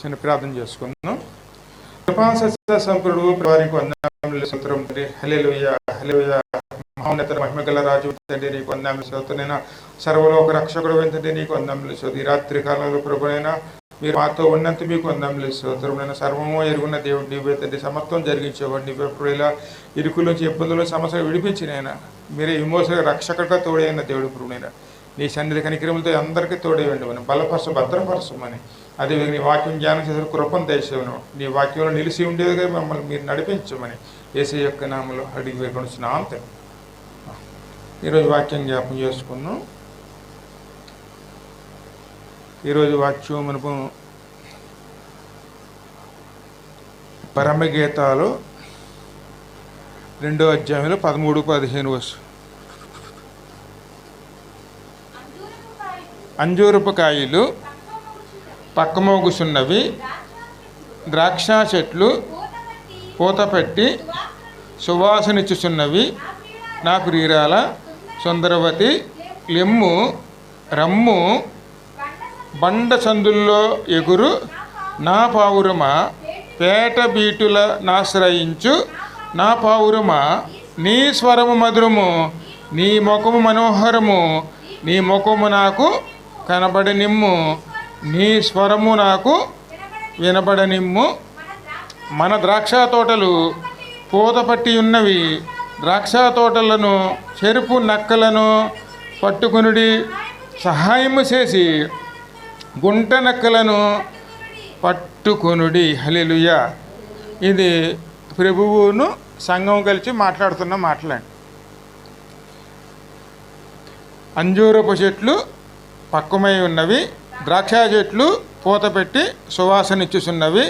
చిన్న ప్రార్థన చేసుకుందాం. కృపా సత్య సంపూర్ణుడు వారికి వందనములు స్తోత్రం తండ్రి. హల్లెలూయా హల్లెలూయా. మహోన్నత మహిమగల రాజు తండ్రి నీకు వందనములు స్తోత్రనైనా. సర్వలోక రక్షకుడు తండ్రి నీకు వందనములు స్తోత్రం. ఈ రాత్రి కాలంలో ప్రభువైనా మీరు మాతో ఉన్నంత మీకు వందనములు స్తోత్రములైనా. సర్వము ఎరుగున్న దేవుడు నీవే తండ్రి. సమత్వం జరిగించేవాడు నీవే. ఇప్పుడు ఇలా ఇరుకుల నుంచి ఇబ్బందులు సమస్యలు విడిపించినైనా మీరే విమోచన రక్షకుడిగా తోడైన దేవుడు ప్రభువైనా. నీ సన్నిధి కనికరములతో అందరికీ తోడేయండి మనం భద్రపరచమని. అదేవిధంగా నీ వాక్యం జ్ఞానం చేసిన కృపను దయచేయను. నీ వాక్యంలో నిలిచి ఉండేదిగా మమ్మల్ని మీరు నడిపించమని యేసు యొక్క నామములో అడిగి వేడుకొనుచున్నాం తండ్రి. ఈరోజు వాక్యం జ్ఞాపకం చేసుకున్నాం. ఈరోజు వాక్యం మనకు పరమగీతాలు 2వ అధ్యాయంలో 13-15 వర్షం. అంజూరపు కాయలు పక్కమోగుచున్నవి, ద్రాక్ష చెట్లు పూతపెట్టి సువాసనిచ్చుచున్నవి. నా ప్రియురాల సుందరవతి లెమ్ము రమ్ము, బండ సందుల్లో ఎగురు నా పావురమ, పేట బీటుల నాశ్రయించు నా పావురమ. నీ స్వరము మధురము, నీ ముఖము మనోహరము, నీ ముఖము నాకు కనబడనిమ్ము, నీ స్వరము నాకు వినబడనిమ్ము. మన ద్రాక్ష తోటలు పూతపట్టి ఉన్నవి, ద్రాక్ష తోటలను చెరుపు నక్కలను పట్టుకొనుడి. సహాయము చేసి గుంట నక్కలను పట్టుకొనుడి. హల్లెలూయా. ఇది ప్రభువును సంఘం కలిసి మాట్లాడుతున్న మాటలండి. అంజూరపు చెట్లు పక్కమై ఉన్నవి, ద్రాక్ష చెట్లు పూతపెట్టి సువాసనిచ్చుచున్నవి.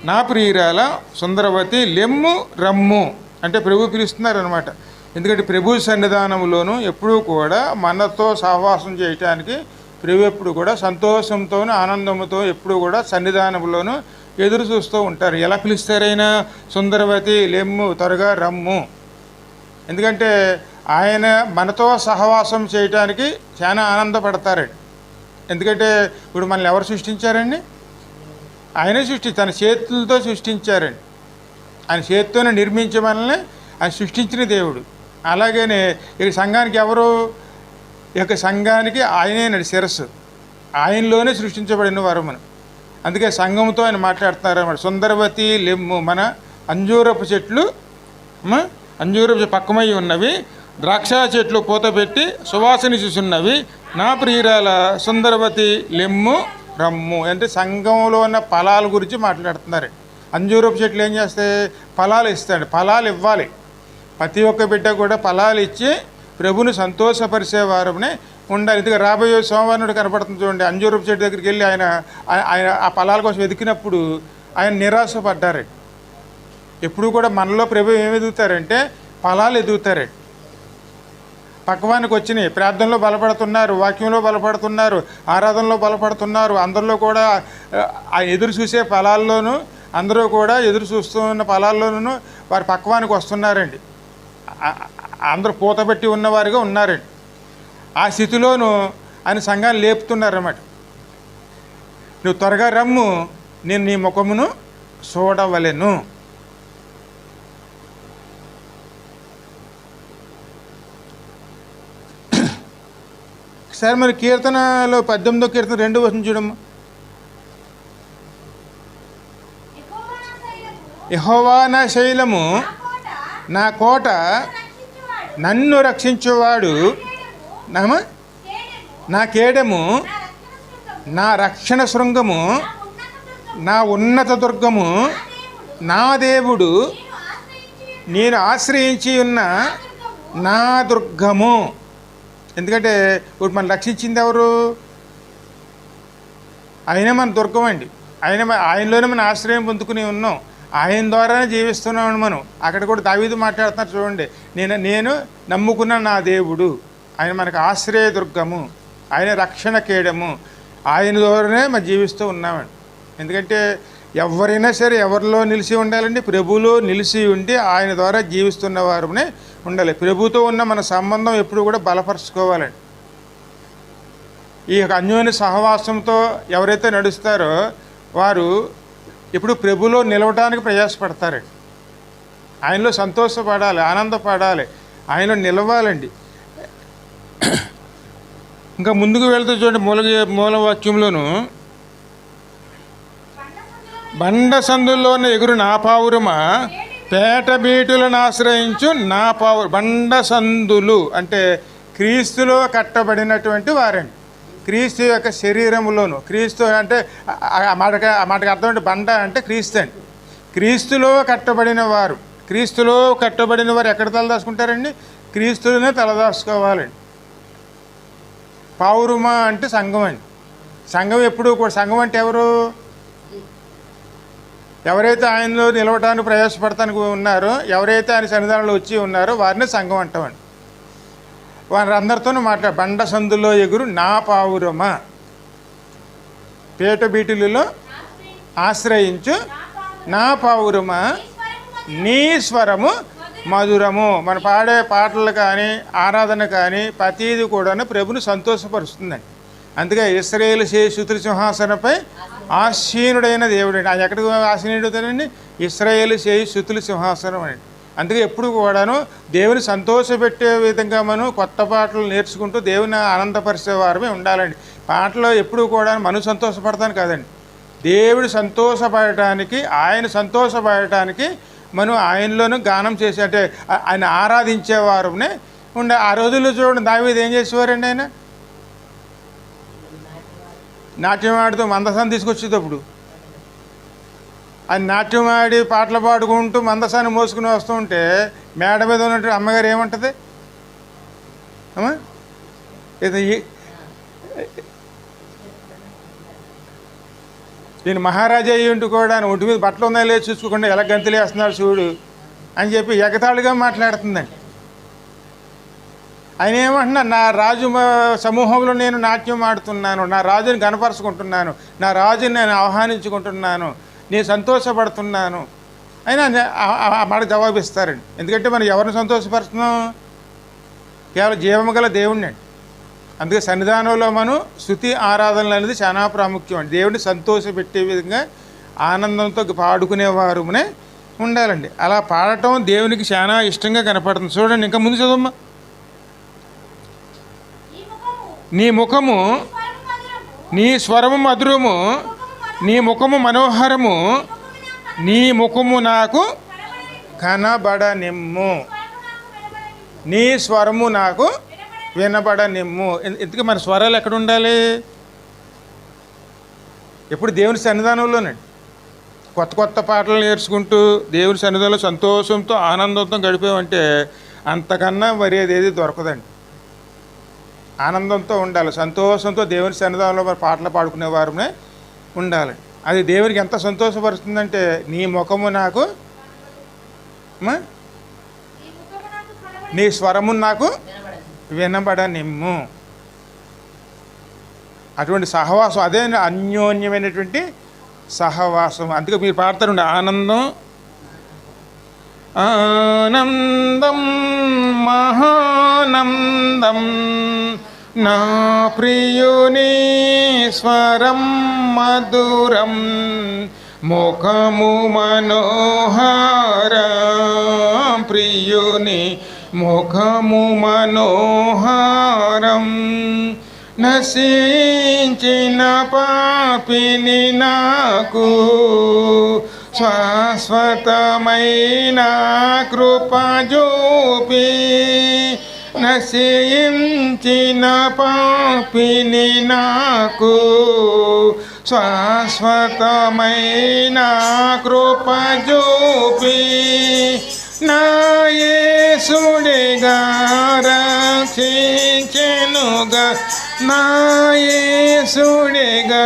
నా ప్రియురాల సుందరవతి లెమ్ము రమ్ము అంటే ప్రభు పిలుస్తున్నారు అనమాట. ఎందుకంటే ప్రభు సన్నిధానంలోనూ ఎప్పుడూ కూడా మనతో సహవాసం చేయటానికి ప్రభు ఎప్పుడు కూడా సంతోషంతో ఆనందంతో ఎప్పుడు కూడా సన్నిధానంలోనూ ఎదురు చూస్తూ ఉంటారు. ఎలా పిలుస్తారైనా సుందరవతి లెమ్ము త్వరగా రమ్ము. ఎందుకంటే ఆయన మనతో సహవాసం చేయటానికి చాలా ఆనందపడతారండి. ఎందుకంటే ఇప్పుడు మనల్ని ఎవరు సృష్టించారండి? ఆయనే తన చేతులతో సృష్టించారండి. ఆయన చేతితోనే నిర్మించే మనల్ని ఆయన సృష్టించిన దేవుడు. అలాగనే ఈ సంఘానికి ఎవరు? ఈ యొక్క సంఘానికి ఆయనే శిరస్సు. ఆయనలోనే సృష్టించబడిన వారు మనం. అందుకే సంఘంతో ఆయన మాట్లాడుతున్నారు అన్నమాట. సుందరవతి లెమ్ము, మన అంజూరపు చెట్లు అంజూరపు పక్కమై ఉన్నవి, ద్రాక్ష చెట్లు పూతపెట్టి సువాసన చూసున్నవి. నా ప్రియురాల సుందరవతి లెమ్ము రమ్ము అంటే సంఘంలో ఉన్న ఫలాల గురించి మాట్లాడుతున్నారు. అంజూరపు చెట్లు ఏం చేస్తాయి? ఫలాలు ఇస్తాడు. ఫలాలు ఇవ్వాలి. ప్రతి ఒక్క బిడ్డ కూడా ఫలాలు ఇచ్చి ప్రభుని సంతోషపరిచేవారని ఉండాలి. ఇది రాబోయే సోమవారం కనపడుతుంది చూడండి. అంజూరపు చెట్టు దగ్గరికి వెళ్ళి ఆయన ఆ ఫలాల కోసం వెతికినప్పుడు ఆయన నిరాశపడ్డారు. ఎప్పుడు కూడా మనలో ప్రభు ఏమి ఎదుగుతారంటే ఫలాలు ఎదుగుతారండి. పక్వానికి వచ్చినాయి. ప్రార్థనలో బలపడుతున్నారు, వాక్యంలో బలపడుతున్నారు, ఆరాధనలో బలపడుతున్నారు. అందరిలో కూడా ఎదురు చూసే ఫలాల్లోనూ అందరూ కూడా ఎదురు చూస్తున్న ఫలాల్లోనూ వారి పక్వానికి వస్తున్నారండి. అందరూ పూతపెట్టి ఉన్నవారుగా ఉన్నారండి. ఆ స్థితిలోనూ ఆయన సంఘాన్ని లేపుతున్నారన్నమాట. నువ్వు త్వరగా రమ్ము, నేను నీ ముఖమును చూడవలెను. సరే, మరి కీర్తనలో 18వ కీర్తన 2వ వచనం చూడమ్మా. యెహోవా నా శైలము, నా కోట, నన్ను రక్షించువాడు, నా కేడము, నా రక్షణ శృంగము, నా ఉన్నత దుర్గము, నా దేవుడు, నేను ఆశ్రయించి ఉన్న నా దుర్గము. ఎందుకంటే ఇప్పుడు మనం రక్షించింది ఎవరు? ఆయనే మన దుర్గం అండి. ఆయనలోనే మన ఆశ్రయం పొందుకుని ఉన్నాం. ఆయన ద్వారానే జీవిస్తున్నామని మనం. అక్కడ కూడా దావీదు మాట్లాడుతున్నారు చూడండి. నేను నమ్ముకున్న నా దేవుడు, ఆయన మనకు ఆశ్రయ దుర్గము, ఆయన రక్షణ కేడము, ఆయన ద్వారానే మనం జీవిస్తూ ఉన్నామండి. ఎందుకంటే ఎవరైనా సరే ఎవరిలో నిలిచి ఉండాలండి? ప్రభువులో నిలిచి ఉండి ఆయన ద్వారా జీవిస్తున్న వారునే ఉండాలి. ప్రభుతో ఉన్న మన సంబంధం ఎప్పుడు కూడా బలపరుచుకోవాలండి. ఈ అన్యోన్య సహవాసంతో ఎవరైతే నడుస్తారో వారు ఇప్పుడు ప్రభులో నిలవడానికి ప్రయాసపడతారండి. ఆయనలో సంతోషపడాలి, ఆనందపడాలి, ఆయనలో నిలవాలండి. ఇంకా ముందుకు వెళ్తూ చూడండి, మూలవాక్యంలోను బండ సందుల్లోని ఎగురు నా పావురమా పేట బీటులను ఆశ్రయించు నా పావురు. బండ సందులు అంటే క్రీస్తులో కట్టబడినటువంటి వారండి. క్రీస్తు యొక్క శరీరములోను, క్రీస్తు అంటే ఆ మాటకి అర్థం అంటే బండ అంటే క్రీస్తు అండి. క్రీస్తులో కట్టబడిన వారు, క్రీస్తులో కట్టబడిన వారు ఎక్కడ తలదాచుకుంటారండి? క్రీస్తులోనే తలదాచుకోవాలండి. పావురుమా అంటే సంఘం అండి. సంఘం ఎప్పుడు కూడా, సంఘం అంటే ఎవరు? ఎవరైతే ఆయనలో నిలవటానికి ప్రయాసపడటానికి ఉన్నారో, ఎవరైతే ఆయన సన్నిధానంలో వచ్చి ఉన్నారో వారిని సంఘం అంటామండి. వారందరితోనూ బండ సందులో ఎగురు నా పావురమా పేట బీటులలో ఆశ్రయించు నా పావురమా నీ స్వరము మధురము. మన పాడే పాటలు కానీ ఆరాధన కానీ ప్రతీది కూడా ప్రభుని సంతోషపరుస్తుందండి. అందుకే ఇశ్రాయేలు స్తుతుల సింహాసనపై ఆసీనుడైన దేవుడు అండి. ఆయన ఎక్కడికి ఆసీనుడవుతాడండి? ఇశ్రాయేలు స్తుతుల సింహాసనం అండి. అందుకే ఎప్పుడు కూడాను దేవుని సంతోషపెట్టే విధంగా మనం కొత్త పాటలు నేర్చుకుంటూ దేవుని ఆనందపరిచే వారమే ఉండాలండి. పాటలో ఎప్పుడు కూడా మనం సంతోషపడతాను కాదండి, దేవుడు సంతోషపడటానికి, ఆయన సంతోషపడటానికి మనం ఆయనలోనూ గానం చేసి అంటే ఆయన ఆరాధించేవారునే ఉండే. ఆ రోజుల్లో చూడండి, దావీదు ఏం చేసేవారండి? ఆయన నాట్యం ఆడుతూ మందసాన్ని తీసుకొచ్చేటప్పుడు ఆయన నాట్యం ఆడి పాటలు పాడుకుంటూ మందసాన్ని మోసుకుని వస్తూ ఉంటే మేడ మీద ఉన్నట్టు అమ్మగారు ఏమంటుంది? అమ్మా ఇది నేను మహారాజా అయ్యింటూ కూడా ఒంటి మీద బట్టలు ఉన్నాయో లేదు చూసుకోకుండా ఎలా గంతులు వేస్తున్నాడు చూడు అని చెప్పి ఎగతాళిగా మాట్లాడుతుందండి. ఆయన ఏమంటున్నా, నా రాజు సమూహంలో నేను నాట్యం ఆడుతున్నాను, నా రాజుని కనపరుచుకుంటున్నాను, నా రాజుని నేను ఆహ్వానించుకుంటున్నాను, నేను సంతోషపడుతున్నాను అయినా ఆ మాట జవాబిస్తారండి. ఎందుకంటే మనం ఎవరిని సంతోషపరుస్తున్నాం? కేవలం జీవము గల దేవుణ్ణి అండి. అందుకే సన్నిధానంలో మనం స్తుతి ఆరాధనలు అనేది చాలా ప్రాముఖ్యం అండి. దేవుడిని సంతోషపెట్టే విధంగా ఆనందంతో పాడుకునేవారునే ఉండాలండి. అలా పాడటం దేవునికి చాలా ఇష్టంగా కనపడుతుంది. చూడండి, ఇంకా ముందు చదవమ్మా. నీ ముఖము, నీ స్వరము మధురము, నీ ముఖము మనోహరము, నీ ముఖము నాకు కనబడనిమ్ము, నీ స్వరము నాకు వినబడనిమ్ము. ఎందుకు మన స్వరాలు ఎక్కడ ఉండాలి? ఎప్పుడు దేవుని సన్నిధానంలోనండి. కొత్త కొత్త పాటలు నేర్చుకుంటూ దేవుని సన్నిధానంలో సంతోషంతో ఆనందంతో గడిపామంటే అంతకన్నా మరేది ఏది దొరకదండి. ఆనందంతో ఉండాలి, సంతోషంతో దేవుని సన్నిధానంలో మరి పాటలు పాడుకునేవారునే ఉండాలి. అది దేవునికి ఎంత సంతోషపరుస్తుందంటే నీ ముఖము నాకు, నీ స్వరము నాకు వినబడనిమ్ము. అటువంటి సహవాసం, అదే అన్యోన్యమైనటువంటి సహవాసం. అందుకే మీరు పాడతారండి, ఆనందం ఆనందం మహానందం నా ప్రియుని స్వరం మధురం ముఖము మనోహరం, ప్రియుని ముఖము మనోహరం, నశించిన పాపిని నాకు శాశ్వతమైన కృప చూపి, నశించిన పాపిని నాకు శాశ్వతమైన కృప చూపి, నా యేసుడిగా రక్షించెనుగా, నా యేసుడిగా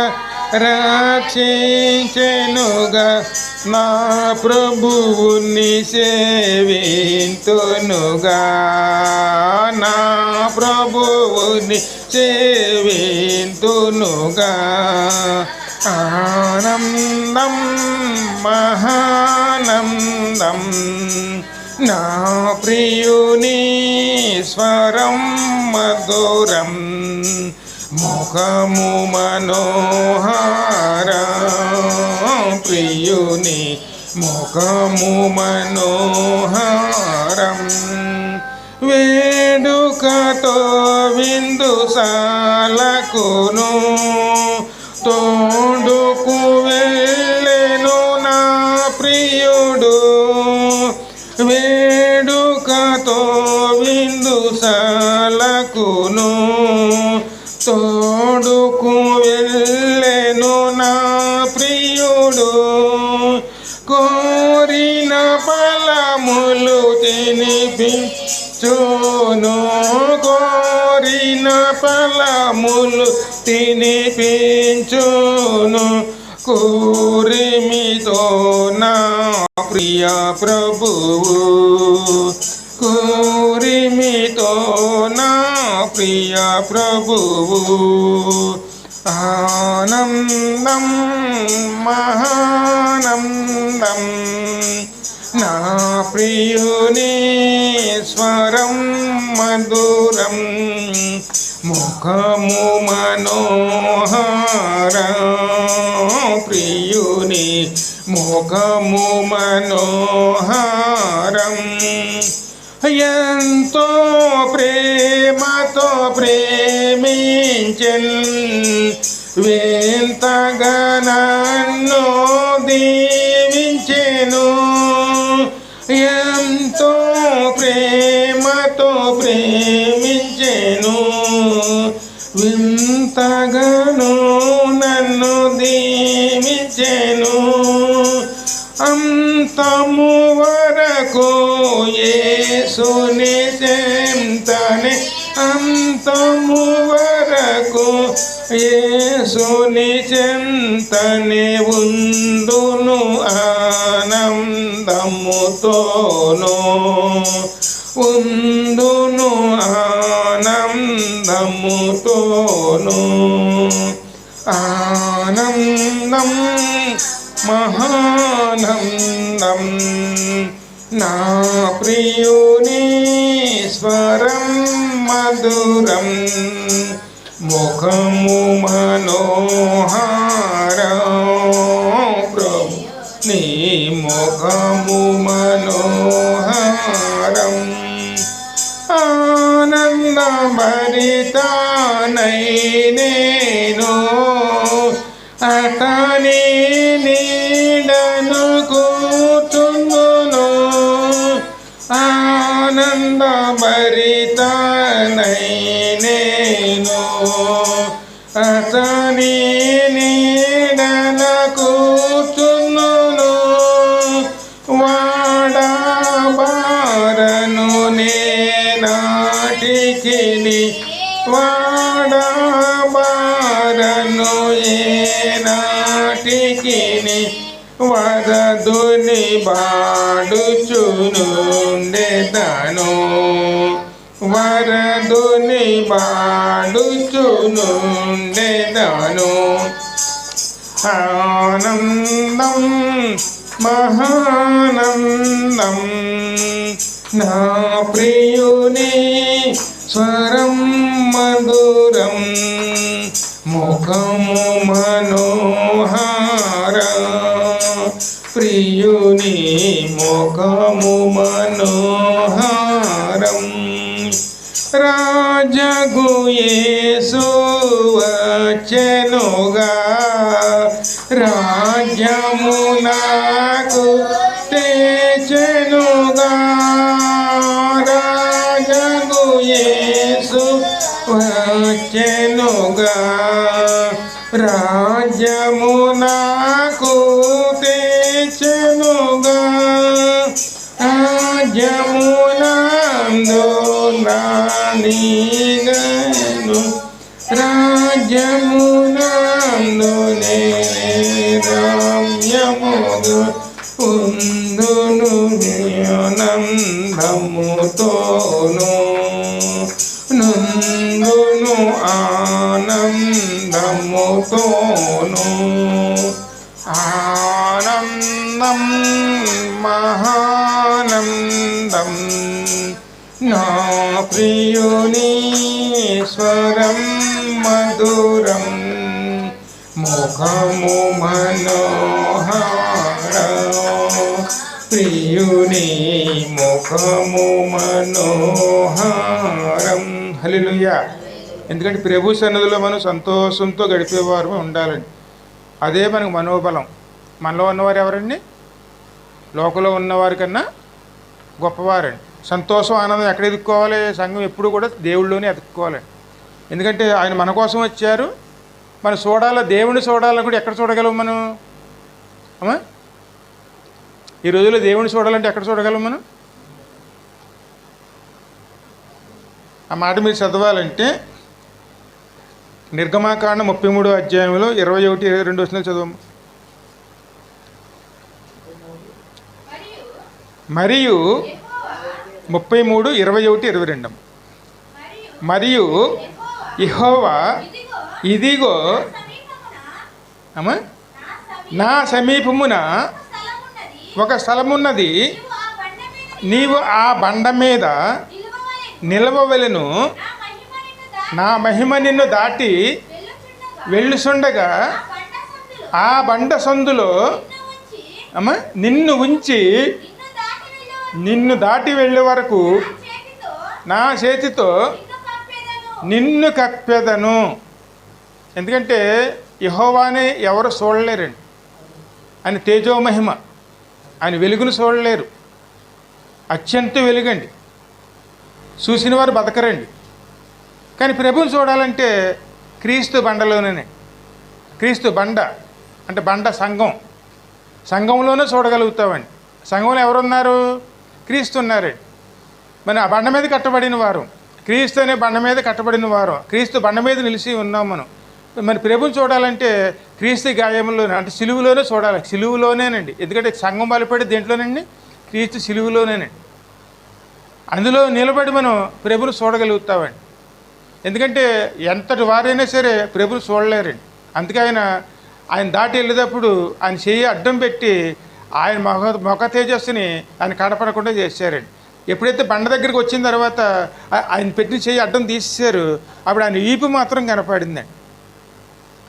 రక్షించెనుగా, నా ప్రభువుని సేవింతునుగా, నా ప్రభువుని సేవింతునుగా. ఆనందం మహానందం నా ప్రియుని స్వరం మధురం ముఖము మనోహర ప్రియుని ముఖము మనోహరం వేడుకతో విందుశాలకును తోడుకు వెళ్ళెను నా ప్రియుడు వేడుకతో విందుశాలకును తోడుకు వెళ్ళెను నా ప్రియుడు కోరిన ఫలములు తినిపించును కోరిన ఫలములు తినిపించును కూరిమితో నా ప్రియ ప్రభువు కూరిమితో నా ప్రియ ప్రభువు ఆనందం మహానందం నా ప్రియుని స్వరం మధురం ముఖము మనోహర ప్రియుని ముఖము మనోహరం ఎంతో ప్రేమతో ప్రేమించెన్ వింతగా నన్ను దీవించెను ఎంతో ప్రేమతో ప్రేమించెను వింతగాను నన్ను దీవించెను అంతము వరకు యేసుని చెంతనే అంతము వరకు యేసుని చెంతనే ఉందును ఆనందముతోను ఉందును ఆనందముతోను ఆనందం మహానందం నా ప్రియుని స్వరం మధురం ముఖము మనోహర ప్రభు నీ ముఖము మనోహరం ఆనందభరితానై నేను అతని నీడను కూర్చుందును ఆనందభరితానై నేను అతని నీడన కూర్చుందును వాడబారను నేనాటికిని వాడబారను ఏనాటికిని వరదుని బాడుచునుండెదను వరదుని బాడుచునుండెదను ఆనందం మహానందం నా ప్రియుని స్వరం మధురం ముఖము మనోహర ప్రియుని ముఖము మనోహరం రాజగు యేసు వచ్చెనుగా రాజ్యము నాకు తెచెనుగా రాజగు యేసు వచ్చెనుగా రాజ్యము నాకు తెచెనుగా రాజ్యమునందు నానిగను రాజ్యమునందు రమ్యముగా ఉందును ఆనందముతోను నందును ఆనందముతోను ఆనందం మహానందం నా ప్రియుని స్వరం మధురం ముఖము మనోహరం ప్రియుని ముఖము మనోహరం. హల్లెలూయా. ఎందుకంటే ప్రభు సన్నిధిలో మనం సంతోషంతో గడిపేవారు ఉండాలండి. అదే మనకు మనోబలం. మనలో ఉన్నవారు ఎవరండి? లోకంలో ఉన్నవారి కన్నా గొప్పవారండి. సంతోషం ఆనందం ఎక్కడ ఎదుక్కోవాలి? సంఘం ఎప్పుడు కూడా దేవుళ్ళలోనే ఎదుక్కోవాలండి. ఎందుకంటే ఆయన మన కోసం వచ్చారు. మనం చూడాలి, దేవుణ్ణి చూడాలని కూడా ఎక్కడ చూడగలం మనం? అమ్మా, ఈ రోజుల్లో దేవుణ్ణి చూడాలంటే ఎక్కడ చూడగలం మనం? ఆ మాట మీరు చదవాలంటే నిర్గమాకాండం 33వ అధ్యాయంలో 21, 22 వచనాలు చదవము. మరియు 33, 21, 22. మరియు యెహోవా ఇదిగో అమ్మా నా సమీపమున ఒక స్థలమున్నది, నీవు ఆ బండ మీద నిలవవలెను, నా మహిమ నిన్ను దాటి వెళ్ళుచుండగా ఆ బండ సందులో అమ్మా నిన్ను ఉంచి నిన్ను దాటి వెళ్ళే వరకు నా చేతితో నిన్ను కప్పెదను. ఎందుకంటే యెహోవాని ఎవరు చూడలేరండి. ఆయన తేజోమహిమ, ఆయన వెలుగును చూడలేరు. అత్యంత వెలుగండి, చూసిన వారు బతకరండి. కానీ ప్రభువుని చూడాలంటే క్రీస్తు బండలోనే. క్రీస్తు బండ అంటే బండ సంఘం, సంఘంలోనే చూడగలుగుతామండి. సంఘంలో ఎవరున్నారు? క్రీస్తు ఉన్నారండి. మన ఆ బండ మీద కట్టబడిన వారు, క్రీస్తు అనే బండ మీద కట్టబడిన వారు, క్రీస్తు బండ మీద నిలిచి ఉన్నాం మనం. మరి ప్రభుని చూడాలంటే క్రీస్తు గాయములోనే అంటే సిలువులోనే చూడాలి. సిలువులోనేనండి. ఎందుకంటే సంఘం బలపడి దేంట్లోనండి? క్రీస్తు సిలువులోనేనండి. అందులో నిలబడి మనం ప్రభుని చూడగలుగుతామండి. ఎందుకంటే ఎంతటి వారైనా సరే ప్రభుని చూడలేరండి. అందుకే ఆయన దాటి వెళ్ళేటప్పుడు ఆయన చెయ్యి అడ్డం పెట్టి ఆయన మొఖ తేజస్సుని ఆయన కనపడకుండా చేశారండి. ఎప్పుడైతే బండ దగ్గరికి వచ్చిన తర్వాత ఆయన పెట్టిన చెయ్యి అడ్డం తీసేశారు, అప్పుడు ఆయన ఈపు మాత్రం కనపడిందండి.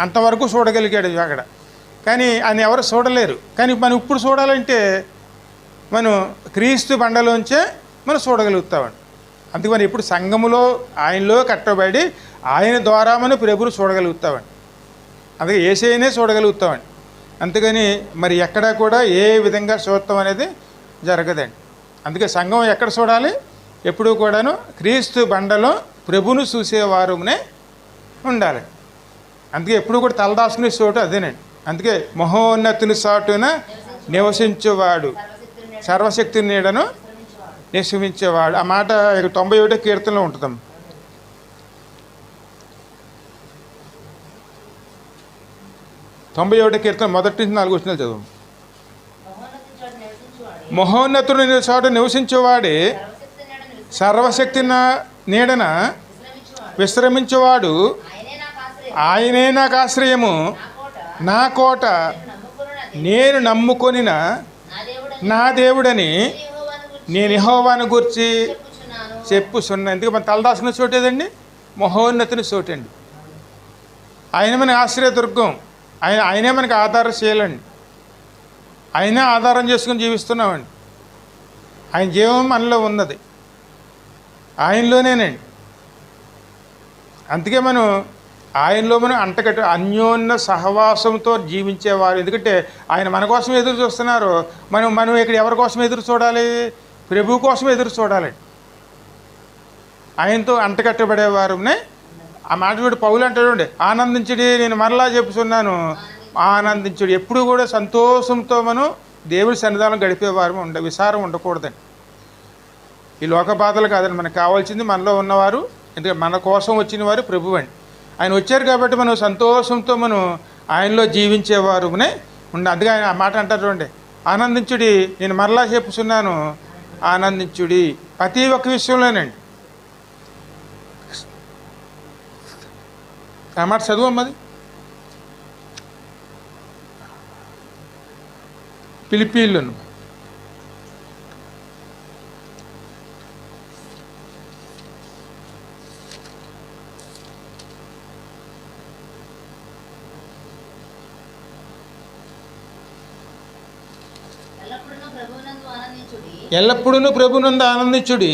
అంతవరకు చూడగలిగాడు అక్కడ. కానీ ఆయన ఎవరు చూడలేరు. కానీ మనం ఇప్పుడు చూడాలంటే మనం క్రీస్తు బండలోంచే మనం చూడగలుగుతామండి. అందుకే మనం ఇప్పుడు సంఘములో ఆయనలో కట్టబడి ఆయన ద్వారా మనం ప్రభువును చూడగలుగుతామండి. అందుకే యేసయ్యనే చూడగలుగుతామండి. అంతేగాని మరి ఎక్కడా కూడా ఏ విధంగా చూడటం అనేది జరగదండి. అందుకే సంఘం ఎక్కడ చూడాలి? ఎప్పుడూ కూడాను క్రీస్తు బండలో ప్రభువును చూసేవారునే ఉండాలి. అందుకే ఎప్పుడు కూడా తలదాసుకునే చోటు అదేనండి. అందుకే మహోన్నతుని చాటున నివసించేవాడు, సర్వశక్తి నీడను నివసించేవాడు. ఆ మాట 91వ కీర్తనలో ఉంటుందమ్మ. 91వ కీర్తన 1-4 వచనాలు చదువు. మహోన్నతుని చోట నివసించేవాడే సర్వశక్తి నీడన విశ్రమించేవాడు. ఆయనే నాకు ఆశ్రయము, నా కోట, నేను నమ్ముకొనిన నా దేవుడని నేను యెహోవాను గురించి చెప్పుచున్నా. ఎందుకు మన తలదాసుకున్న చోటు ఏదండి? మహోన్నతుని చోటండి. ఆయన మన ఆశ్రయదుర్గం, ఆయనే మనకి ఆధారం చేయాలండి. ఆయనే ఆధారం చేసుకుని జీవిస్తున్నామండి. ఆయన జీవం మనలో ఉన్నది, ఆయనలోనేనండి. అందుకే మనం ఆయనలో మనం అంటకట్టు అన్యోన్య సహవాసంతో జీవించేవారు. ఎందుకంటే ఆయన మన కోసం ఎదురు చూస్తున్నారు. మనం ఇక్కడ ఎవరి కోసం ఎదురు చూడాలి? ప్రభు కోసం ఎదురు చూడాలి. ఆయనతో అంటకట్టబడేవారునే. ఆ మాట కూడా పౌలు అంటాడు, ఆనందించుడి, నేను మరలా చెప్పుచున్నాను ఆనందించుడు. ఎప్పుడు కూడా సంతోషంతో మనం దేవుడి సన్నిధానం గడిపేవారు విసారం ఉండకూడదండి. ఈ లోక బాధలు కాదండి మనకు కావాల్సింది మనలో ఉన్నవారు. ఎందుకంటే మన కోసం వచ్చిన వారు ప్రభు అండి. ఆయన వచ్చారు కాబట్టి మనం సంతోషంతో మనం ఆయనలో జీవించేవారునే అందుకే ఆయన ఆ మాట అంటారు చూడండి, ఆనందించుడి, నేను మరలా చెప్పుచున్నాను ఆనందించుడి. ప్రతి ఒక్క విషయంలోనండి. ఆ మాట చదువమ్మది. ఫిలిప్పీయులను ఎల్లప్పుడూ ప్రభునందు ఆనందించుడి.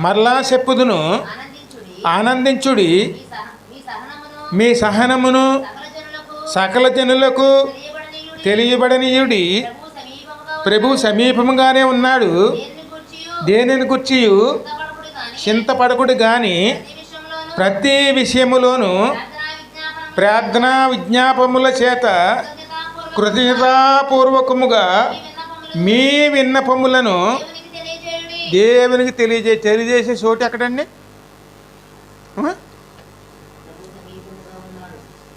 మరలా చెప్పుదును, ఆనందించుడి. మీ సహనమును సకల జనులకు తెలియబడనీయుడి. ప్రభు సమీపముగానే ఉన్నాడు. దేనిని గుర్చియు చింతపడకుడు గాని ప్రతి విషయములోను ప్రార్థనా విజ్ఞాపముల చేత కృతజ్ఞతాపూర్వకముగా మీ విన్నపములను దేవునికి తెలియజేసే చోటు ఎక్కడండి?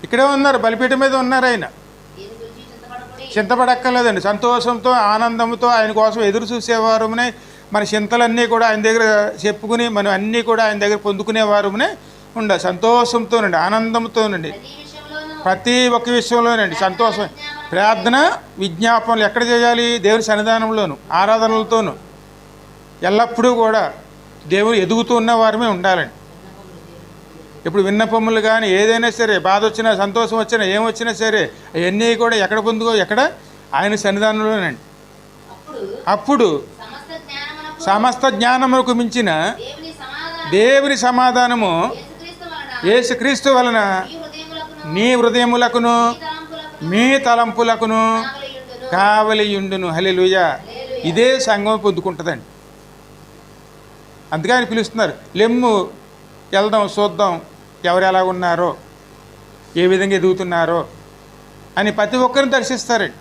ఇక్కడే ఉన్నారు, బలిపీఠం మీద ఉన్నారు. ఆయన చింతపడక్కర్లేదండి. సంతోషంతో ఆనందంతో ఆయన కోసం ఎదురు చూసేవారునే మన చింతలన్నీ కూడా ఆయన దగ్గర చెప్పుకుని మనం అన్నీ కూడా ఆయన దగ్గర పొందుకునేవారునే ఉండాలి. సంతోషంతోనండి, ఆనందంతోనండి, ప్రతి ఒక్క విషయంలోనండి సంతోషం. ప్రార్థన విజ్ఞాపనలు ఎక్కడ చేయాలి? దేవుని సన్నిధానంలోను, ఆరాధనలతోనూ ఎల్లప్పుడూ కూడా దేవుడు ఎదుగుతూ ఉన్న వారమే ఉండాలండి. ఇప్పుడు విన్నపములు కానీ ఏదైనా సరే, బాధ వచ్చినా సంతోషం వచ్చినా ఏమొచ్చినా సరే అవన్నీ కూడా ఎక్కడ పొందుకో, ఎక్కడ? ఆయన సన్నిధానంలోనండి. అప్పుడు సమస్త జ్ఞానములకు మించిన దేవుని సమాధానము యేసుక్రీస్తు వలన నీ హృదయములకును మీ తలంపులకును కావలియుండును. హల్లెలూయా. ఇదే సంఘం పొందుకుంటుందండి. అందుకే ఆయన పిలుస్తున్నారు, లెమ్ము వెళ్దాం, చూద్దాం ఎవరు ఎలా ఉన్నారో, ఏ విధంగా ఎదుగుతున్నారో అని ప్రతి ఒక్కరిని దర్శిస్తారండి.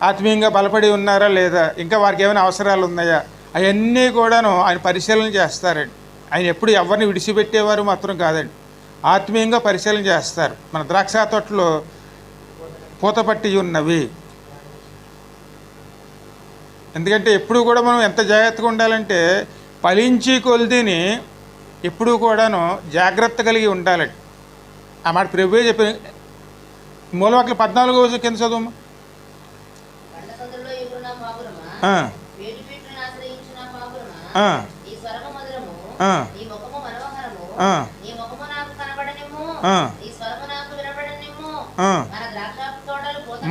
ఆత్మీయంగా బలపడి ఉన్నారా లేదా, ఇంకా వారికి ఏమైనా అవసరాలు ఉన్నాయా, అవన్నీ కూడాను ఆయన పరిశీలన చేస్తారండి. ఆయన ఎప్పుడు ఎవరిని విడిచిపెట్టేవారు మాత్రం కాదండి, ఆత్మీయంగా పరిశీలన చేస్తారు. మన ద్రాక్ష తోటలో పూతపట్టి ఉన్నవి. ఎందుకంటే ఎప్పుడు కూడా మనం ఎంత జాగ్రత్తగా ఉండాలంటే ఫలించి కొలిదిని ఎప్పుడూ కూడాను జాగ్రత్త కలిగి ఉండాలండి. ఆ మాట ప్రభువే చెప్పి మూలవాక్యం 14 కింద చదువు.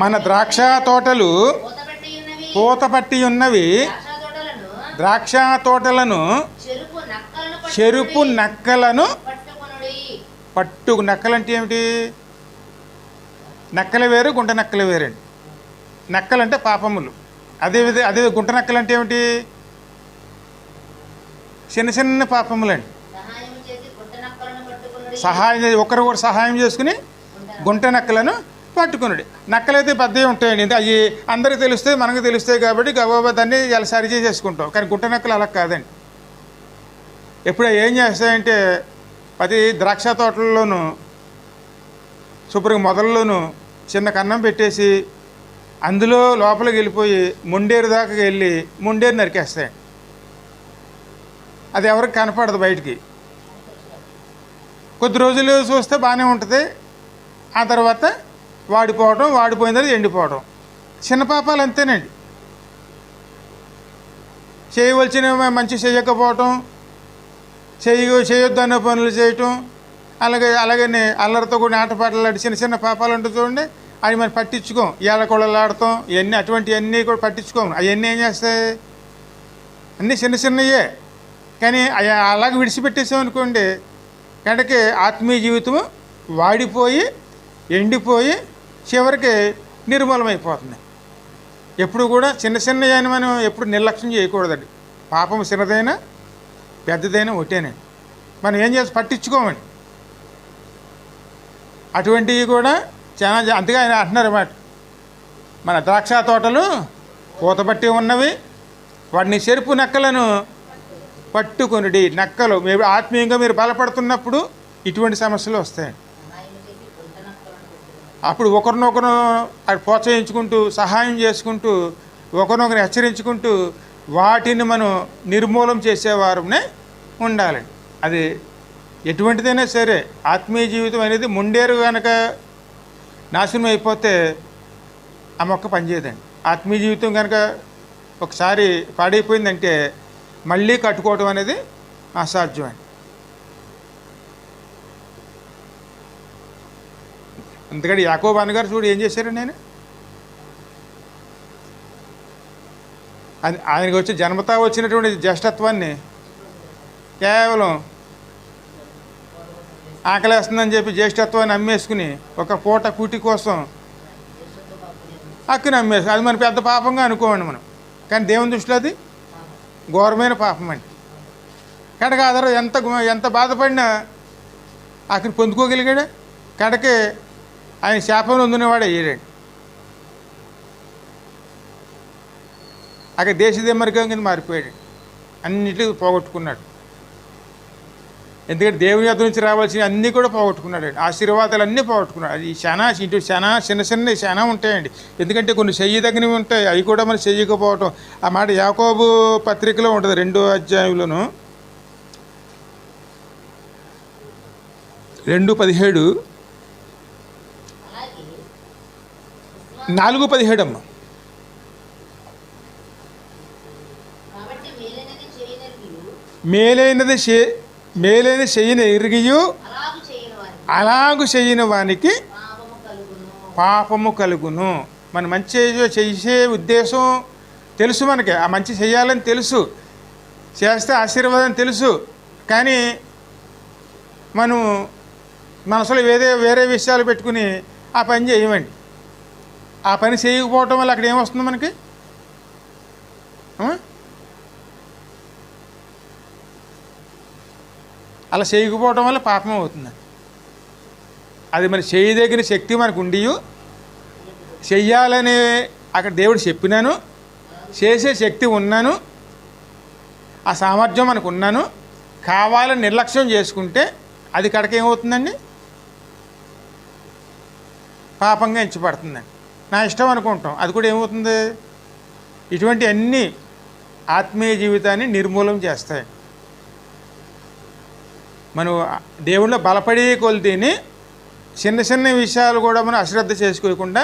మన ద్రాక్ష తోటలు పూతపట్టి ఉన్నవి, ద్రాక్ష తోటలను చెరుపు నక్కలను పట్టు. నక్కలంటే ఏమిటి? నక్కలు వేరు, గుంట నక్కలు వేరండి. నక్కలంటే పాపములు. అదే గుంట నక్కలంటే ఏమిటి? చిన్న చిన్న పాపములండి. సహాయం ఒకరు కూడా సహాయం చేసుకుని గుంట నక్కలను పట్టుకున్నాడు. నక్కలైతే పెద్దవి ఉంటాయండి, అవి అందరికీ తెలుస్తాయి, మనకు తెలుస్తాయి కాబట్టి గబాబా దాన్ని ఇలా సరి చేసేసుకుంటాం. కానీ గుంట నక్కలు అలా కాదండి. ఎప్పుడు ఏం చేస్తాయంటే ప్రతి ద్రాక్ష తోటల్లోనూ శుభ్రంగా మొదల్లోనూ చిన్న కన్నం పెట్టేసి అందులో లోపలికి వెళ్ళిపోయి ముండేరు దాకా వెళ్ళి ముండేరు నరికేస్తాయండి. అది ఎవరికి కనపడదు బయటికి. కొద్ది రోజులు చూస్తే బాగానే ఉంటుంది, ఆ తర్వాత వాడిపోవడం, వాడిపోయిన తర్వాత ఎండిపోవడం. చిన్న పాపాలు అంతేనండి. చేయవలసిన మంచి చేయకపోవటం, చేయొద్దన్న పనులు చేయటం, అలాగనే అల్లరితో కూడా ఆటపాటలాడి చిన్న చిన్న పాపాలు ఉంటుంది చూడండి, అవి మనం పట్టించుకోం. ఏళ్ళకొడలాడతాం, ఇవన్నీ అటువంటివన్నీ కూడా పట్టించుకోము. అవన్నీ ఏం చేస్తాయి? అన్నీ చిన్న చిన్నయే, కానీ అలాగే విడిచిపెట్టేసామనుకోండి కనుక ఆత్మీయ జీవితం వాడిపోయి ఎండిపోయి చివరికి నిర్మూలమైపోతుంది. ఎప్పుడు కూడా చిన్న చిన్నయని మనం ఎప్పుడు నిర్లక్ష్యం చేయకూడదండి. పాపం చిన్నదైనా పెద్దదైనా ఒకటేనండి. మనం ఏం చేసి పట్టించుకోమండి. అటువంటివి కూడా చాలా అంతగా ఆయన అంటున్నారు అన్నమాట. మన ద్రాక్ష తోటలు పూతపట్టి ఉన్నవి, వాటిని చెరుపు నక్కలను పట్టుకొనుడి. నక్కలు మీరు ఆత్మీయంగా మీరు బలపడుతున్నప్పుడు ఇటువంటి సమస్యలు వస్తాయండి. అప్పుడు ఒకరినొకరు ప్రోత్సహించుకుంటూ, సహాయం చేసుకుంటూ, ఒకరినొకరు హెచ్చరించుకుంటూ వాటిని మనం నిర్మూలం చేసేవారునే ఉండాలండి. అది ఎటువంటిదైనా సరే ఆత్మీయ జీవితం అనేది ముండేరు కనుక నాశనం అయిపోతే ఆ మొక్క పనిచేయదండి. ఆత్మీయ జీవితం కనుక ఒకసారి పాడైపోయిందంటే మళ్ళీ కట్టుకోవడం అనేది అసాధ్యమండి. అందుకని యాకోబు అన్నగారు చూడు ఏం చేశారు. నేను ఆయనకి వచ్చి జన్మతా వచ్చినటువంటి జ్యేష్ఠత్వాన్ని కేవలం ఆకలేస్తుందని చెప్పి జ్యేష్ఠత్వాన్ని అమ్మేసుకుని ఒక పూట కూటి కోసం హక్కుని అమ్మేసుకుని అది మన పెద్ద పాపంగా అనుకోండి మనం. కానీ దేవుని దృష్టిలో అది ఘోరమైన పాపం అండి. కనుక ఆ తర్వాత ఎంత బాధపడినా అక్కడ పొందుకోగలిగాడు. కడకే ఆయన శాపంలో ఉందినవాడు అయ్యాడండి. అక్కడ దేశదిమ్మరికం కింద మారిపోయాడు. అన్నిటికీ పోగొట్టుకున్నాడు. ఎందుకంటే దేవుని యొద్ద నుంచి రావాల్సిన అన్నీ కూడా పోగొట్టుకున్నాడు. ఆశీర్వాదాలు అన్నీ పోగొట్టుకున్నాడు. అది చిన్న శానా ఉంటాయండి. ఎందుకంటే కొన్ని చెయ్యి తగినవి ఉంటాయి, అవి కూడా మనం చెయ్యకపోవటం. ఆ మాట యాకోబు పత్రికలో ఉంటుంది 2వ అధ్యాయంలోను 2:17 4:17 అమ్మ. మేలైనది చెయ్యని ఎరిగియు అలాగు చెయ్యని వానికి పాపము కలుగును. మన మంచి చేసే ఉద్దేశం తెలుసు, మనకి ఆ మంచి చెయ్యాలని తెలుసు, చేస్తే ఆశీర్వాదం తెలుసు. కానీ మనం మనసులో వేరే విషయాలు పెట్టుకుని ఆ పని చేయమండి. ఆ పని చేయకపోవటం వల్ల అక్కడ ఏమొస్తుంది మనకి? అలా చేయకపోవటం వల్ల పాపం అవుతుంది. అది మరి చేయదగిన శక్తి మనకు ఉండి చెయ్యాలని అక్కడ దేవుడు చెప్పినాను, చేసే శక్తి ఉన్నాను, ఆ సామర్థ్యం మనకు ఉన్నాను, కావాలని నిర్లక్ష్యం చేసుకుంటే అది కడకేమవుతుందండి? పాపంగా ఎంచబడుతుందండి. నా ఇష్టం అనుకుంటాం, అది కూడా ఏమవుతుంది? ఇటువంటి అన్నీ ఆత్మీయ జీవితాన్ని నిర్మూలం చేస్తాయి. మనం దేవుళ్ళో బలపడే కొలితేని చిన్న విషయాలు కూడా మనం అశ్రద్ధ చేసుకోకుండా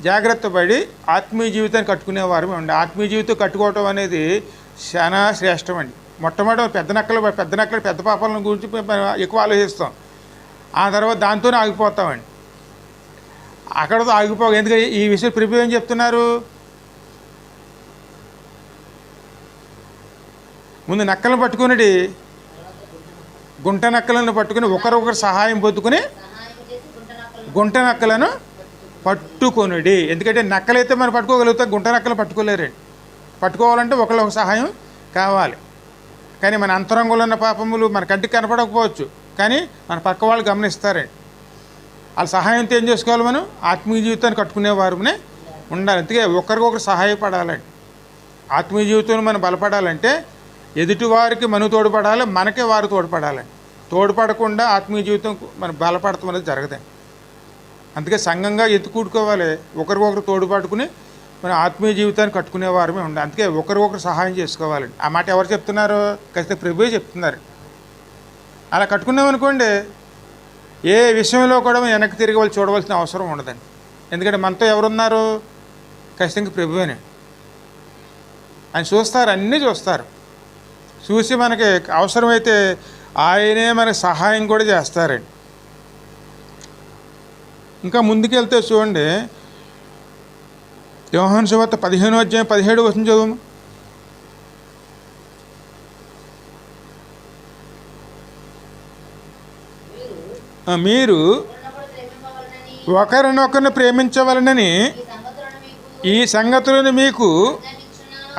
జాగ్రత్త పడి ఆత్మీయ జీవితాన్ని కట్టుకునేవారు ఉండి. ఆత్మీయ జీవితం కట్టుకోవటం అనేది చాలా శ్రేష్టం అండి. మొట్టమొదటి పెద్ద పాపాలను గురించి ఎక్కువ ఆలోచిస్తాం. ఆ తర్వాత దాంతోనే ఆగిపోతామండి. అక్కడతో ఎందుకంటే ఈ విషయం ప్రిపేర్ ఏం చెప్తున్నారు? ముందు నక్కలను పట్టుకుని గుంట నక్కలను పట్టుకుని ఒకరొకరు సహాయం పొందుకుని గుంట నక్కలను పట్టుకొనుడి. ఎందుకంటే నక్కలైతే మనం పట్టుకోగలుగుతాం, గుంట నక్కలు పట్టుకోలేరండి. పట్టుకోవాలంటే ఒకళ్ళొక సహాయం కావాలి. కానీ మన అంతరంగంలో ఉన్న పాపములు మన కంటికి కనపడకపోవచ్చు, కానీ మన పక్క వాళ్ళు గమనిస్తారండి. వాళ్ళ సహాయంతో ఏం చేసుకోవాలి? మనం ఆత్మీయ జీవితాన్ని కట్టుకునేవారునే ఉండాలి. అందుకే ఒకరికొకరు సహాయపడాలండి. ఆత్మీయ జీవితంలో మనం బలపడాలంటే ఎదుటివారికి మనం తోడ్పడాలి, మనకే వారు తోడ్పడాలండి. తోడ్పడకుండా ఆత్మీయ జీవితం మనం బలపడటం అనేది జరగదండి. అందుకే సంఘంగా కూడుకోవాలి, ఒకరికొకరు తోడ్పడుకుని మన ఆత్మీయ జీవితాన్ని కట్టుకునేవారమే ఉండాలి. అందుకే ఒకరికొకరు సహాయం చేసుకోవాలండి. ఆ మాట ఎవరు చెప్తున్నారు? ఖచ్చితంగా ప్రభువే చెప్తున్నారు. అలా కట్టుకున్నామనుకోండి, ఏ విషయంలో కూడా వెనక్కి తిరిగి వాళ్ళు చూడవలసిన అవసరం ఉండదండి. ఎందుకంటే మనతో ఎవరున్నారు? ఖచ్చితంగా ప్రభువేనే. ఆయన చూస్తారు, అన్నీ చూస్తారు. చూసి మనకి అవసరమైతే ఆయనే మనకి సహాయం కూడా చేస్తారండి. ఇంకా ముందుకెళ్తే చూడండి, యోహాను సువార్త 15వ అధ్యాయం 17 వచనం చదువు. మీరు ఒకరినొకరిని ప్రేమించవలనని ఈ సంగతులను మీకు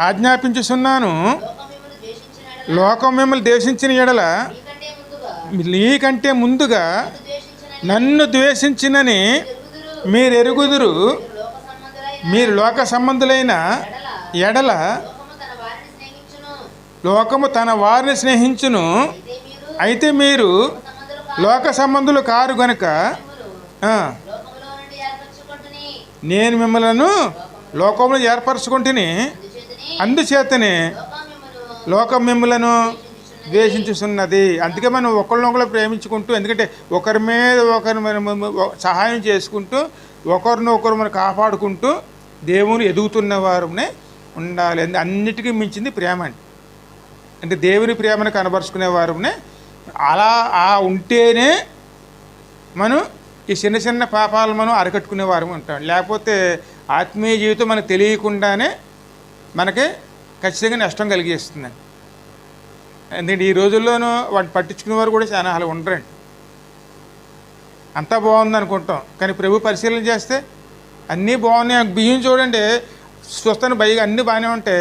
ఆజ్ఞాపించుచున్నాను. లోకం మిమ్మల్ని ద్వేషించిన ఎడల నీకంటే ముందుగా నన్ను ద్వేషించినని మీరు ఎరుగుదురు. మీరు లోక సంబంధులైన ఎడల లోకము తన వారిని స్నేహించును. అయితే మీరు లోక సంబంధులు కారు గనుక నేను మిమ్మలను లోకంలో ఏర్పరచుకుంటుని, అందుచేతనే లోకం మిమ్మలను ద్వేషించుతున్నది. అందుకే మనం ఒకరినొకరు ప్రేమించుకుంటూ, ఎందుకంటే ఒకరి మీద ఒకరు సహాయం చేసుకుంటూ ఒకరినొకరు మనం కాపాడుకుంటూ దేవుని ఎదుగుతున్న వారునే ఉండాలి. అన్నిటికీ మించింది ప్రేమ అండి. అంటే దేవుని ప్రేమను కనబరుచుకునే వారునే అలా ఉంటేనే మనం ఈ చిన్న పాపాలు మనం అరకట్టుకునే వారు ఉంటాం. లేకపోతే ఆత్మీయ జీవితం మనకు తెలియకుండానే మనకి ఖచ్చితంగా నష్టం కలిగిస్తుందండి. ఎందుకంటే ఈ రోజుల్లోనూ వాటిని పట్టించుకునే వారు కూడా చాలా అలా ఉండరండి. అంతా బాగుంది అనుకుంటాం, కానీ ప్రభు పరిశీలన చేస్తే అన్నీ బాగున్నాయి. బియ్యం చూడండి, చూస్తాను బయ్యగా అన్నీ బాగానే ఉంటే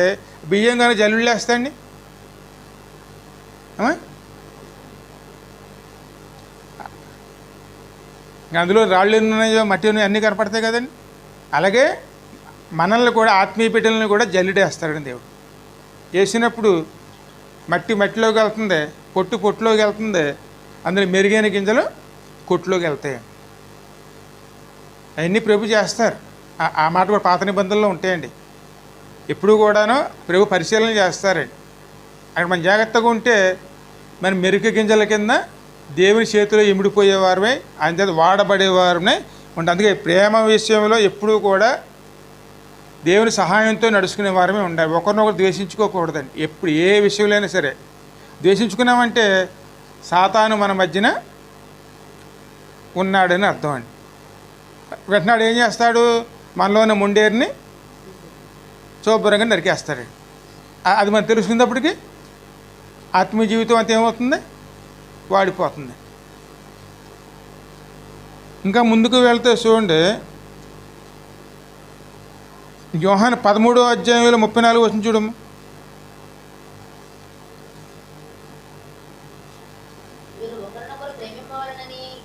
బియ్యం కానీ జల్లుళ్ళు వేస్తాయండి. అందులో రాళ్ళు ఉన్నాయో మట్టి ఉన్నాయో అన్నీ కనపడతాయి కదండి. అలాగే మనల్ని కూడా, ఆత్మీయ బిడ్డలను కూడా జల్లిడేస్తాడండి దేవుడు. వేసినప్పుడు మట్టిలోకి వెళ్తుంది, పొట్టులోకి వెళ్తుంది, అందులో మెరుగైన గింజలు కొట్టులోకి వెళ్తాయి. అవన్నీ ప్రభు చేస్తారు. ఆ మాట కూడా పాత నిబంధనలో ఉంటాయండి. ఎప్పుడు కూడాను ప్రభు పరిశీలన చేస్తారండి. అక్కడ మనం జాగ్రత్తగా ఉంటే మన మెరుగు గింజల కింద దేవుని చేతిలో ఇమిడిపోయేవారమే, ఆయన చేత వాడబడేవారమే ఉంటుంది. అందుకే ప్రేమ విషయంలో ఎప్పుడూ కూడా దేవుని సహాయంతో నడుచుకునే వారమే ఉండాలి. ఒకరినొకరు ద్వేషించుకోకూడదండి. ఎప్పుడు ఏ విషయంలో సరే ద్వేషించుకున్నామంటే సాతాను మన మధ్యన ఉన్నాడని అర్థం అండి. వెంటనే ఏం చేస్తాడు, మనలోని ముండేరిని శుభ్రంగా నరికేస్తాడు. అది మనం తెలుసుకున్నప్పటికీ ఆత్మీయ జీవితం అంతా ఏమవుతుంది, వాడిపోతుంది. ఇంకా ముందుకు వెళ్తే చూడండి, యోహాను 13వ అధ్యాయంలో 34 వచ్చిన చూడము.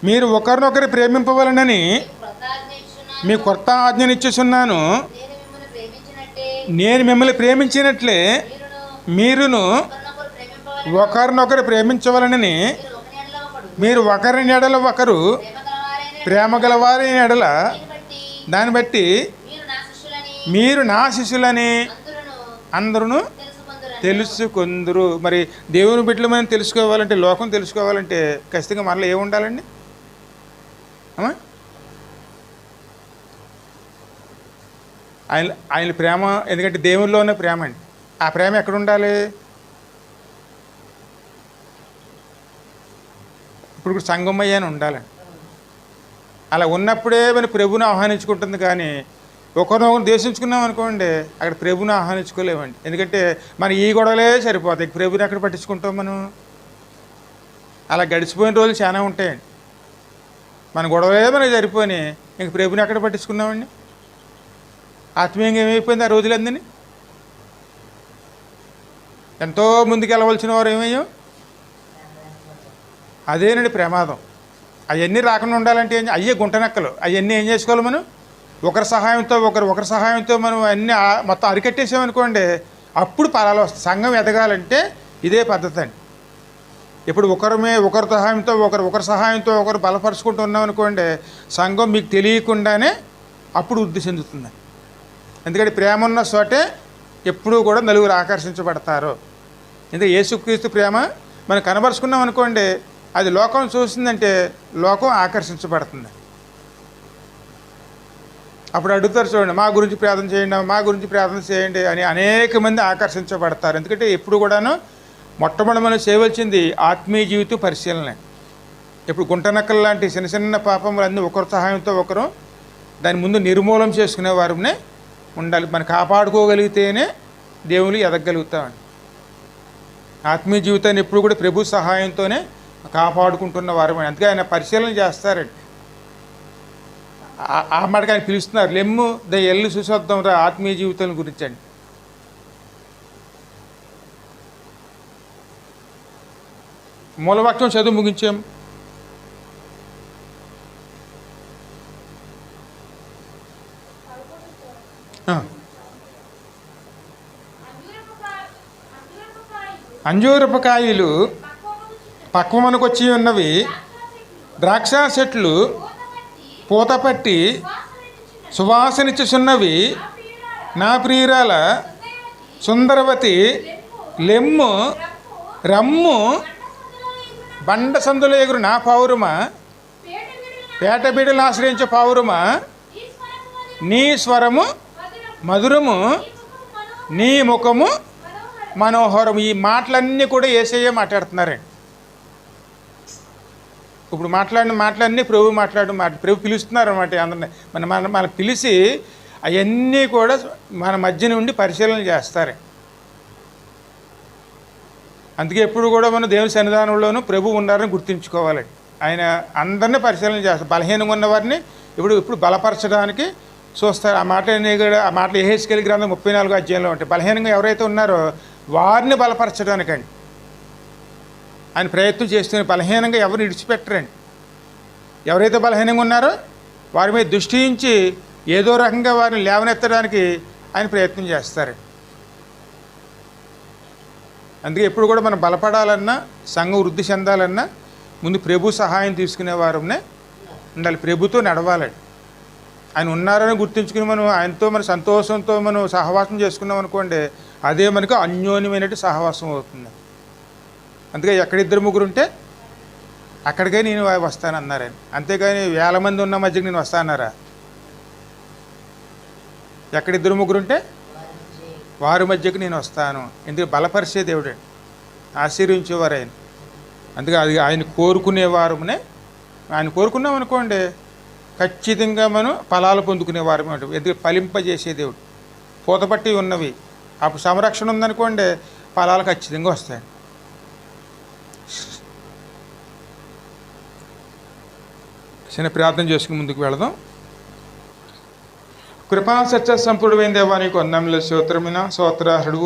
మీరు ఒకరినొకరు ప్రేమింపవలనని మీకు కొత్త ఆజ్ఞనిచ్చుచున్నాను, నేను మిమ్మల్ని ప్రేమించినట్లే మీరును ఒకరినొకరు ప్రేమించవలనని, మీరు ఒకరిని ఎడల ఒకరు ప్రేమ గలవారి ఎడల దాన్ని బట్టి మీరు నా శిష్యులని అందరూ తెలుసుకొందురు. మరి దేవుని బిడ్డలు మనం తెలుసుకోవాలంటే, లోకం తెలుసుకోవాలంటే ఖచ్చితంగా మనలో ఏముండాలండి? ఆయన ప్రేమ, ఎందుకంటే దేవునిలోనే ప్రేమ అండి. ఆ ప్రేమ ఎక్కడ ఉండాలి? ఇప్పుడు సంగమయ్య అని ఉండాలండి. అలా ఉన్నప్పుడే మన ప్రభుని ఆహ్వానించుకుంటుంది. కానీ ఒకరినొకరు దేశించుకున్నాం అనుకోండి, అక్కడ ప్రభుని ఆహ్వానించుకోలేమండి. ఎందుకంటే మన ఈ గొడవలే సరిపోతాయి, ప్రభుని ఎక్కడ పట్టించుకుంటాం మనం? అలా గడిచిపోయిన రోజులు చాలా ఉంటాయండి. మన గొడవలే మనకి సరిపోయి ఇంక ప్రభుని ఎక్కడ పట్టించుకున్నామండి? ఆత్మీయంగా ఏమైపోయింది ఆ రోజులందరినీ? ఎంతో ముందుకు వెళ్ళవలసిన వారు ఏమయ్యాం? అదేనండి ప్రమాదం. అవన్నీ రాకుండా ఉండాలంటే అయ్యే గుంటనక్కలు. అవన్నీ ఏం చేసుకోవాలి మనం? ఒకరి సహాయంతో మనం అన్నీ మొత్తం అరికట్టేసామనుకోండి, అప్పుడు ఫలాలు వస్తాయి. సంఘం ఎదగాలంటే ఇదే పద్ధతి అండి. ఇప్పుడు ఒకరి సహాయంతో ఒకరు బలపరుచుకుంటూ ఉన్నాం అనుకోండి, సంఘం మీకు తెలియకుండానే అప్పుడు వృద్ధి చెందుతుంది. ఎందుకంటే ప్రేమ ఉన్న చోటే ఎప్పుడూ కూడా నలుగురు ఆకర్షించబడతారు. ఎందుకంటే యేసుక్రీస్తు ప్రేమ మనం కనబరుచుకున్నాం అనుకోండి, అది లోకం చూసిందంటే లోకం ఆకర్షించబడుతుంది. అప్పుడు అడుగుతారు, చూడండి మా గురించి ప్రార్థన చేయండి అని అనేక మంది ఆకర్షించబడతారు. ఎందుకంటే ఎప్పుడు కూడాను మొట్టమొదటి మనం చేయవలసింది ఆత్మీయ జీవితం పరిశీలన. ఇప్పుడు గుంటనక్కలు లాంటి చిన్న చిన్న పాపములన్నీ ఒకరి సహాయంతో ఒకరు దాని ముందు నిర్మూలన చేసుకునే వారినే ఉండాలి. మనం కాపాడుకోగలిగితేనే దేవుళ్ళు ఎదగలుగుతామండి. ఆత్మీయ జీవితాన్ని ఎప్పుడు కూడా ప్రభు సహాయంతోనే కాపాడుకుంటున్న వారమే. అందుకే ఆయన పరిశీలన చేస్తారండి. ఆ మాటకి ఆయన పిలుస్తున్నారు, లెమ్ము ఎల్లు చూసొద్దాం రా ఆత్మీయ జీవితం గురించి అండి. మూలవాక్యం చదువు ముగించాం. అంజూరపు కాయలు పక్వమునకు వచ్చి ఉన్నవి, ద్రాక్ష చెట్లు పూతపట్టి సువాసనిచ్చుచున్నవి, నా ప్రియురాల సుందరవతి లెమ్ము రమ్ము, బండ సందులో ఎగురు నా పౌరమా, పేట బిడ్డలను ఆశ్రయించే పౌరమా, నీ స్వరము మధురము, నీ ముఖము మనోహరం. ఈ మాటలన్నీ కూడా యేసయ్య మాట్లాడుతున్నారండి. ఇప్పుడు మాట్లాడిన మాటలన్నీ ప్రభు ప్రభు పిలుస్తున్నారు అన్నమాట అందరినీ. మన పిలిచి అవన్నీ కూడా మన మధ్య నుండి పరిశీలన చేస్తారు. అందుకే ఎప్పుడు కూడా మనం దేవుని సన్నిధానంలోనూ ప్రభు ఉన్నారని గుర్తుంచుకోవాలండి. ఆయన అందరినీ పరిశీలన చేస్తారు. బలహీనంగా ఉన్నవారిని ఇప్పుడు బలపరచడానికి చూస్తారు. ఆ మాటలు యెహెజ్కేలు గ్రంథం 34 అధ్యాయంలో ఉంటాయి. బలహీనంగా ఎవరైతే ఉన్నారో వారిని బలపరచడానికండి ఆయన ప్రయత్నం చేస్తున్న. బలహీనంగా ఎవరిని విడిచిపెట్టరండి. ఎవరైతే బలహీనంగా ఉన్నారో వారి మీద దృష్టించి ఏదో రకంగా వారిని లేవనెత్తడానికి ఆయన ప్రయత్నం చేస్తారు. అందుకే ఎప్పుడు కూడా మనం బలపడాలన్నా, సంఘం వృద్ధి చెందాలన్నా ముందు ప్రభు సహాయం తీసుకునే వారనే ఉండాలి. ప్రభుతో నడవాలండి. ఆయన ఉన్నారని గుర్తుంచుకుని మనం ఆయనతో మన సంతోషంతో మనం సహవాసం చేసుకున్నాం అనుకోండి, అదే మనకు అన్యోన్యమైనట్టు సహవాసం అవుతుంది. అందుకే ఎక్కడిద్దరు ముగ్గురు ఉంటే అక్కడికే నేను వస్తానన్నారు ఆయన. అంతేగాని 1000 మంది ఉన్న మధ్యకి నేను వస్తానన్నారా? ఎక్కడిద్దరు ముగ్గురు ఉంటే వారి మధ్యకు నేను వస్తాను. ఎందుకు బలపరిచే దేవుడు, ఆశీర్వించేవారు ఆయన. అందుకే అది ఆయన కోరుకునేవారమునే. ఆయన కోరుకున్నాం అనుకోండి ఖచ్చితంగా మనం ఫలాలు పొందుకునేవారు. ఎందుకు ఫలింపజేసే దేవుడు. పూతపట్టి ఉన్నవి అప్పుడు సంరక్షణ ఉందనుకోండి ఫలాలు ఖచ్చితంగా వస్తాయి. చిన్న ప్రార్థన చేసుకుని ముందుకు వెళదాం. కృపా సత్య సంపూర్ణమైన దేవానికి వందనములు. స్తోత్రమైన స్తోత్రార్హుడు